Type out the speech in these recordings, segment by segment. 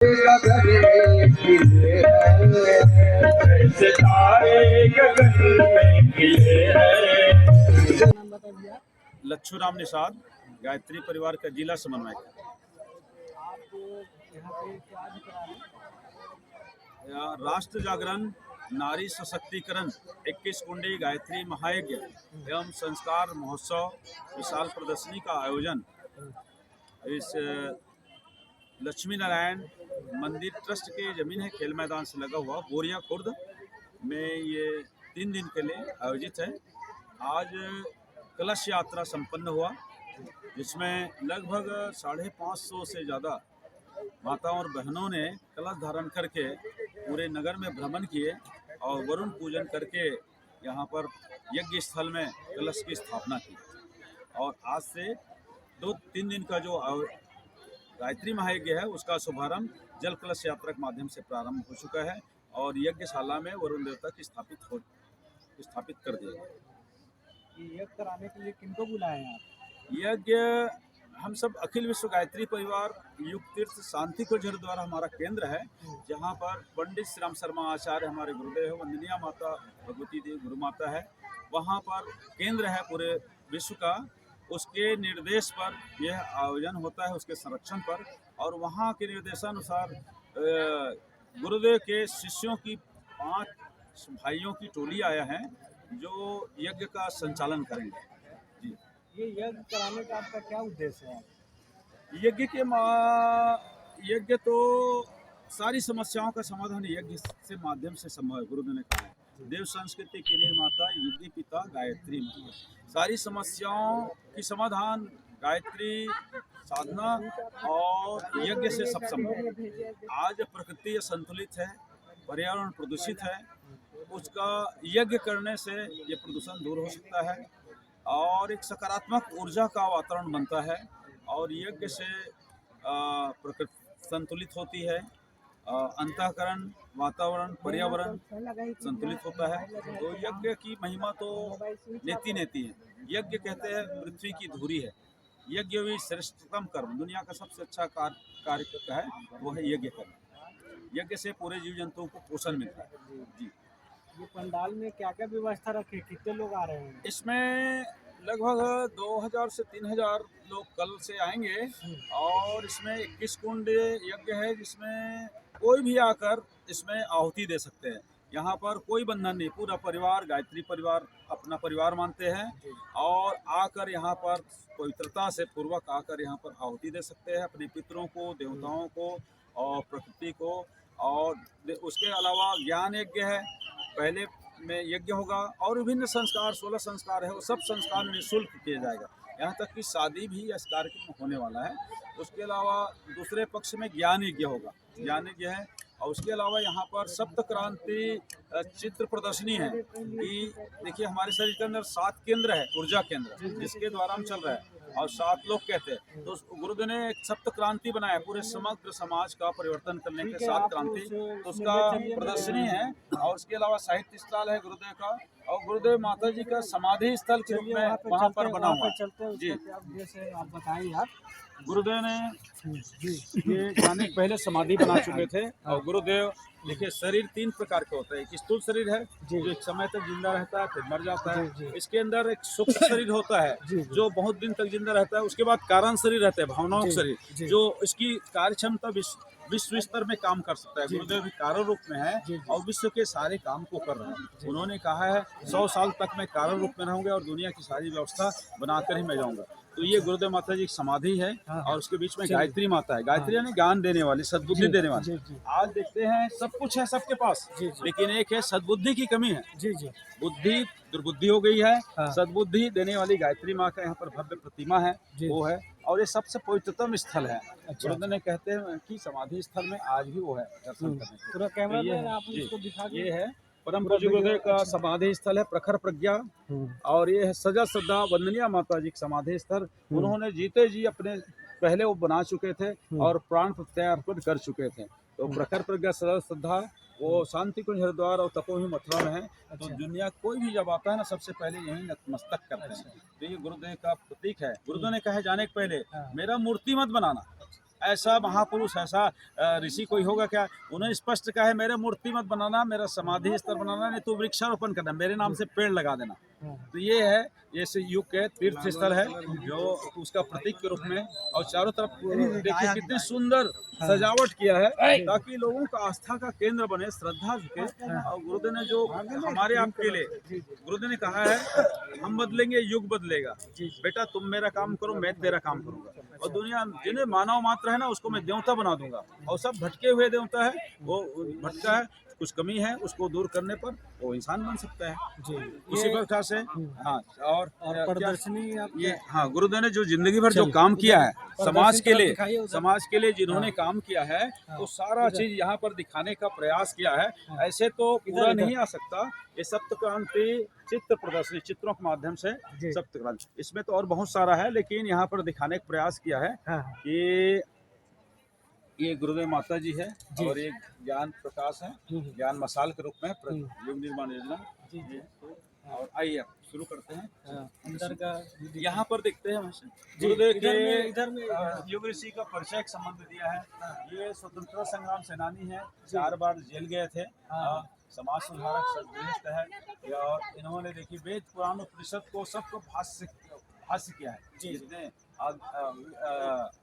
सितारे गगन में खिले हैं। लच्छू राम निषाद, गायत्री परिवार का जिला समन्वयक। राष्ट्र जागरण, नारी सशक्तिकरण, 21 कुंडी गायत्री महायज्ञ एवं संस्कार महोत्सव विशाल प्रदर्शनी का आयोजन इस लक्ष्मी नारायण मंदिर ट्रस्ट के जमीन है खेल मैदान से लगा हुआ बोरिया खुर्द में ये 3 दिन के लिए आयोजित है। आज कलश यात्रा संपन्न हुआ, जिसमें लगभग 550 से ज़्यादा माताओं और बहनों ने कलश धारण करके पूरे नगर में भ्रमण किए और वरुण पूजन करके यहाँ पर यज्ञ स्थल में कलश की स्थापना की। और आज से 2-3 दिन का जो गायत्री महायज्ञ है उसका शुभारंभ जल कलश यात्रा के माध्यम से प्रारंभ हो चुका है और यज्ञशाला में वरुण देवता की स्थापित कर दिया गया। यज्ञ कराने के लिए किनको बुलाए हैं आप? यज्ञ हम सब अखिल विश्व गायत्री परिवार युग तीर्थ शांति कुंज द्वारा हमारा केंद्र है, जहाँ पर पंडित श्री राम शर्मा आचार्य हमारे गुरुदेव, वंदनीय माता भगवती देवी गुरु माता है, वहाँ पर केंद्र है पूरे विश्व का। उसके निर्देश पर यह आयोजन होता है, उसके संरक्षण पर। और वहाँ के निर्देशानुसार गुरुदेव के शिष्यों की 5 भाइयों की टोली आया है जो यज्ञ का संचालन करेंगे। जी, ये यज्ञ कराने का आपका क्या उद्देश्य है? यज्ञ तो सारी समस्याओं का समाधान यज्ञ से माध्यम से संभव है। गुरुदेव ने कहा है, देव संस्कृति की निर्माता युद्धि पिता गायत्री माता। सारी समस्याओं की समाधान गायत्री साधना और यज्ञ से सब संभव। आज प्रकृति असंतुलित है, पर्यावरण प्रदूषित है, उसका यज्ञ करने से ये प्रदूषण दूर हो सकता है और एक सकारात्मक ऊर्जा का वातावरण बनता है और यज्ञ से प्रकृति संतुलित होती है, अंतःकरण, वातावरण, पर्यावरण संतुलित होता है। तो यज्ञ की महिमा तो नेति नेति है। यज्ञ कहते हैं पृथ्वी की धुरी है। यज्ञ भी श्रेष्ठतम कर्म, दुनिया का सबसे अच्छा कार्य है वो है यज्ञ कर्म। यज्ञ से पूरे जीव जंतुओं को पोषण मिलता है। जी, ये पंडाल में क्या क्या व्यवस्था रखे, कितने लोग आ रहे हैं? इसमें लगभग 2000 से 3000 लोग कल से आएंगे और इसमें 21 कुंड यज्ञ है, जिसमें कोई भी आकर इसमें आहुति दे सकते हैं। यहाँ पर कोई बंधन नहीं, पूरा परिवार गायत्री परिवार अपना परिवार मानते हैं और आकर यहाँ पर पवित्रता से पूर्वक आकर यहाँ पर आहुति दे सकते हैं अपने पितरों को, देवताओं को और प्रकृति को। और उसके अलावा ज्ञान यज्ञ है, पहले में यज्ञ होगा और विभिन्न संस्कार 16 संस्कार है, वो सब संस्कार निःशुल्क किया जाएगा। यहाँ तक कि शादी भी इस कार्यक्रम में होने वाला है। उसके अलावा दूसरे पक्ष में ज्ञान यज्ञ होगा, ज्ञान यज्ञ है। और उसके अलावा यहाँ पर सप्त क्रांति चित्र प्रदर्शनी है कि देखिए हमारे शरीर के अंदर 7 केंद्र है, ऊर्जा केंद्र, जिसके द्वारा हम चल रहे हैं और 7 लोग कहते हैं। तो गुरुदेव ने एक सप्त क्रांति बनाया, पूरे समग्र समाज का परिवर्तन करने के 7 क्रांति, तो उसका प्रदर्शनी है। और उसके अलावा साहित्य स्थल है गुरुदेव का, और गुरुदेव माता जी का समाधि स्थल के रूप में वहाँ पर बना हुआ है। जी, आप बताइए आप। गुरुदेव ने ये जाने के पहले समाधि बना चुके थे। और गुरुदेव देखिए शरीर 3 प्रकार का होता है। एक स्थूल शरीर है जो एक समय तक जिंदा रहता है फिर मर जाता है। इसके अंदर एक सूक्ष्म शरीर होता है जो बहुत दिन तक जिंदा रहता है। उसके बाद कारण शरीर रहता है, भावनाओं का शरीर, जो इसकी कार्य क्षमता विश्व स्तर में काम कर सकता है। गुरुदेव भी कारण रूप में है और विश्व के सारे काम को कर रहे हैं। उन्होंने कहा है 100 साल तक मैं कारण रूप में रहूंगा और दुनिया की सारी व्यवस्था बनाकर ही मैं जाऊंगा। तो ये गुरुदेव माता जी की समाधि है और उसके बीच में गायत्री माता है। गायत्री यानी ज्ञान देने वाली, सद्बुद्धि देने वाली। आज देखते हैं सब कुछ है सबके पास, लेकिन एक है सद्बुद्धि की कमी है। बुद्धि दुर्बुद्धि हो गई है। सद्बुद्धि देने वाली गायत्री माँ का यहाँ पर भव्य प्रतिमा है, वो है। और ये सबसे पवित्रतम स्थल है। गुरुदेव ने कहते हैं कि समाधि स्थल में आज भी वो है दर्शन करने के। ये है परम पूज्य गुरुदेव का समाधि स्थल है, प्रखर प्रज्ञा। और ये है सजा श्रद्धा वंदनीय माता जी का समाधि स्थल। उन्होंने जीते जी अपने पहले वो बना चुके थे और प्राण प्रत्यार्पण कर चुके थे। तो प्रखर प्रज्ञा सजा श्रद्धा वो शांति कुंज हरिद्वार और तपोवन मथुरा में है। तो दुनिया कोई भी जब आता है ना, सबसे पहले यही नतमस्तक करते हैं। तो ये गुरुदेव का प्रतीक है। गुरुदेव ने कहा जाने के पहले मेरा मूर्ति मत बनाना, ऐसा महापुरुष, ऐसा ऋषि कोई होगा क्या? उन्होंने स्पष्ट कहा है, मेरे मूर्ति मत बनाना, मेरा समाधि स्थल बनाना, नहीं तो वृक्षारोपण करना, मेरे नाम से पेड़ लगा देना। तो ये है, ये युग के तीर्थ स्थल है जो उसका प्रतीक के रूप में, और चारों तरफ देखिए कितने सुंदर सजावट किया है ताकि लोगों का आस्था का केंद्र बने, श्रद्धा झुके। और गुरुदेव ने जो हमारे आपके लिए गुरुदेव ने कहा है, हम बदलेंगे युग बदलेगा, बेटा तुम मेरा काम करो, मैं तेरा काम करूंगा, और दुनिया जिन्हें मानव मात्र है ना उसको मैं देवता बना दूंगा। और सब भटके हुए देवता है, वो भटका है, कुछ कमी है, उसको दूर करने पर वो इंसान बन सकता है जी। उसी प्रकार से हाँ, और प्रदर्शनी ये हाँ, गुरुदेव ने जो जिंदगी भर जो काम किया है समाज के लिए जिन्होंने काम किया है, तो सारा चीज यहाँ पर दिखाने का प्रयास किया है। ऐसे तो पूरा नहीं आ सकता, ये सप्त क्रांति चित्र प्रदर्शनी, चित्रों के माध्यम से सप्त क्रांति, इसमें तो और बहुत सारा है, लेकिन यहाँ पर दिखाने का प्रयास किया है कि ये गुरुदेव माता जी है और एक ज्ञान प्रकाश है, ज्ञान मसाल के रूप में युग निर्माण योजना जी। और आइए शुरू करते हैं अंदर का। यहाँ पर देखते हैं गुरुदेव के इधर में युग ऋषि का परिचय संबंध दिया है। ये स्वतंत्रता संग्राम सेनानी है, 4 बार जेल गए थे, समाज सुधारक सदगुरुस्त है, और इन्होंने देखिए वेद पुराण उपनिषद को सबको भाष्य किया है, जिसने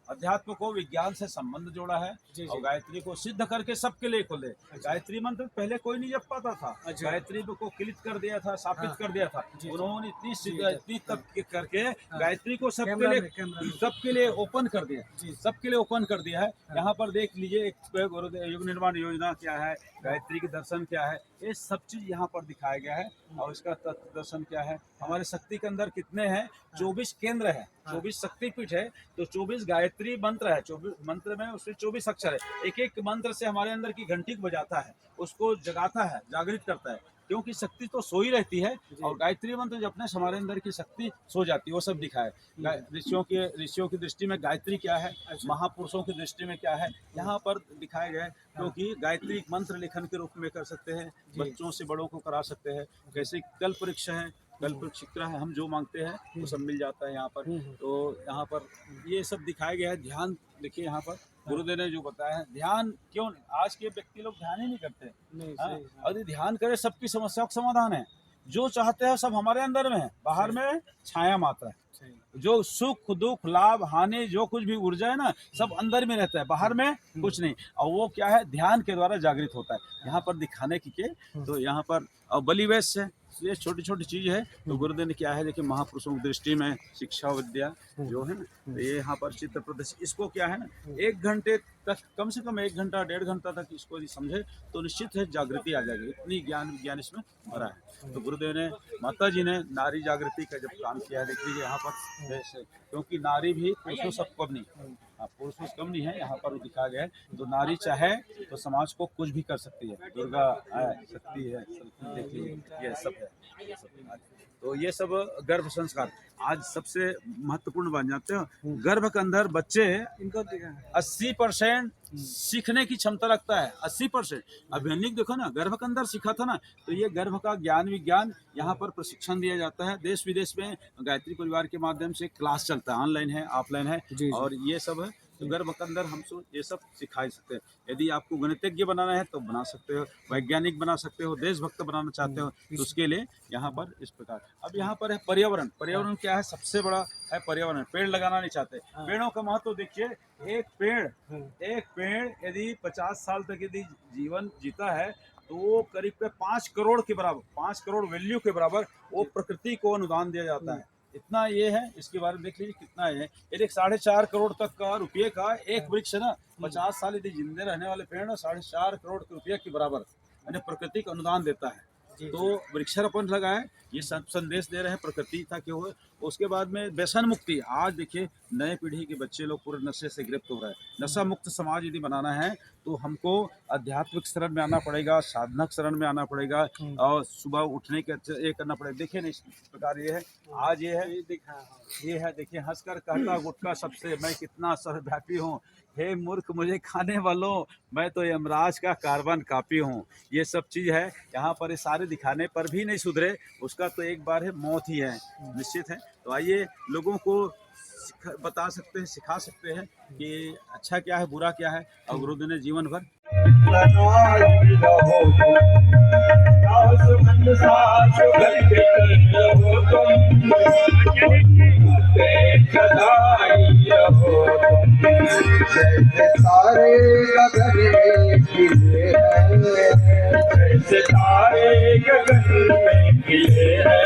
अध्यात्म को विज्ञान से संबंध जोड़ा है और गायत्री को सिद्ध करके सबके लिए खोले। गायत्री मंत्र पहले कोई नहीं जप पाता था, गायत्री को क्लिक कर दिया था, स्थापित कर दिया था। उन्होंने इतनी तप करके गायत्री को सबके लिए ओपन कर दिया, सबके लिए ओपन कर दिया है। यहाँ पर देख लीजिए गुरुदेव युग निर्माण योजना क्या है, गायत्री के दर्शन क्या है, ये सब चीज यहाँ पर दिखाया गया है। और इसका तत्व दर्शन क्या है, हमारे शक्ति के अंदर कितने हैं, 24 केंद्र है, 24 शक्तिपीठ है, तो 24 गायत्री मंत्र है, 24 मंत्र में उसमें 24 अक्षर है। एक एक मंत्र से हमारे अंदर की घंटी को बजाता है, उसको जगाता है, जागृत करता है, क्योंकि शक्ति तो सोई रहती है और गायत्री मंत्र जपने से हमारे अंदर की शक्ति सो जाती है। वो सब दिखाए ऋषियों की दृष्टि में गायत्री क्या है, महापुरुषों की दृष्टि में क्या है, यहाँ पर दिखाए गए। क्योंकि गायत्री मंत्र लेखन के रूप में कर सकते हैं, बच्चों से बड़ों को करा सकते हैं, जैसे कल परीक्षा है, कल परीक्षा है, हम जो मांगते हैं वो सब मिल जाता है यहाँ पर। तो यहाँ पर ये सब दिखाया गया है। ध्यान देखिए, यहाँ पर गुरुदेव ने जो बताया है, ध्यान क्यों आज के व्यक्ति लोग ध्यान ही नहीं करते। यदि ध्यान करें सबकी समस्याओं का समाधान है, जो चाहते हैं सब हमारे अंदर में है, बाहर में छाया मात्र है। जो सुख दुख लाभ हानि जो कुछ भी ऊर्जा है ना, सब अंदर में रहता है, बाहर में कुछ नहीं। और वो क्या है, ध्यान के द्वारा जागृत होता है। यहाँ पर दिखाने की के तो यहाँ पर बलि वैश्य है, ये छोटी छोटी चीज है। तो गुरुदेव ने क्या है, देखिए महापुरुषों की दृष्टि में शिक्षा विद्या जो है ना, तो ये यहाँ पर चित्र प्रदर्शन, इसको क्या है ना, 1 घंटे तक, कम से कम 1 घंटा 1.5 घंटा तक इसको यदि समझे तो निश्चित है जागृति आ जाएगी। इतनी ज्ञान इसमें भरा है। तो गुरुदेव ने, माता जी ने नारी जागृति का जब काम किया है, देख लीजिए यहाँ पर जैसे, क्योंककि नारी भी पुरुषों सब कम नहीं, पुरुषों से कम नहीं है, यहाँ पर दिखाया गया है। तो नारी चाहे तो समाज को कुछ भी कर सकती है, दुर्गा है, शक्ति है, देख लीजिए ये सब है। तो ये सब गर्भ संस्कार आज सबसे महत्वपूर्ण बन जाते हैं। गर्भ के अंदर बच्चे इनको 80% सीखने की क्षमता रखता है, 80%। अभिमन्यु देखो ना, गर्भ के अंदर सीखा था ना, तो ये गर्भ का ज्ञान विज्ञान यहाँ पर प्रशिक्षण दिया जाता है। देश विदेश में गायत्री परिवार के माध्यम से क्लास चलता है, ऑनलाइन है, ऑफलाइन है, और ये सब है। तो गर्भ के अंदर हम ये सब सिखा सकते हैं। यदि आपको गणितज्ञ बनाना है तो बना सकते हो, वैज्ञानिक बना सकते हो, देशभक्त बनाना चाहते हो तो उसके लिए यहाँ पर इस प्रकार। अब यहाँ पर है पर्यावरण। पर्यावरण क्या है, सबसे बड़ा है पर्यावरण। पेड़ लगाना नहीं चाहते, पेड़ों का महत्व देखिए। एक पेड़ यदि 50 साल तक यदि जीवन जीता है तो वो करीब 5 करोड़ के बराबर, 5 करोड़ वैल्यू के बराबर वो प्रकृति को अनुदान दिया जाता है। इतना ये है, इसके बारे में देख लीजिए कितना है। यदि 4.5 करोड़ तक का रुपये का एक वृक्ष ना, 50 साल यदि जिंदे रहने वाले पेड़ ना 4.5 करोड़ के रुपये के बराबर यानी प्रकृति का अनुदान देता है। तो वृक्षारोपण लगाए, ये संदेश दे रहे हैं प्रकृति था कि हो। उसके बाद में व्यसन मुक्ति। आज देखिए नए पीढ़ी के बच्चे लोग पूरे नशे से गिरफ्त हो रहे हैं। नशा मुक्त समाज यदि बनाना है तो हमको आध्यात्मिक शरण में आना पड़ेगा, साधनक शरण में आना पड़ेगा, और सुबह उठने के ये करना पड़ेगा। देखिए ना, इस प्रकार ये है, आज ये है देखिए, हंसकर कहता गुटका सबसे, मैं कितना सर्वव्यापी हूँ, हे मूर्ख मुझे खाने वालों, मैं तो यमराज का कार्बन कॉपी हूँ। ये सब चीज़ है यहाँ पर। ये सारे दिखाने पर भी नहीं सुधरे, उसका तो एक बार है मौत ही है, निश्चित है। तो आइए लोगों को बता सकते हैं, सिखा सकते हैं कि अच्छा क्या है, बुरा क्या है। और गुरुदेव ने जीवन भर लगाई रहो तुम, दास मन साथ बनके रहो तुम, सदाई रहो तुम। जैसे तारे गगन में खिले हैं, जैसे तारे गगन में खिले हैं।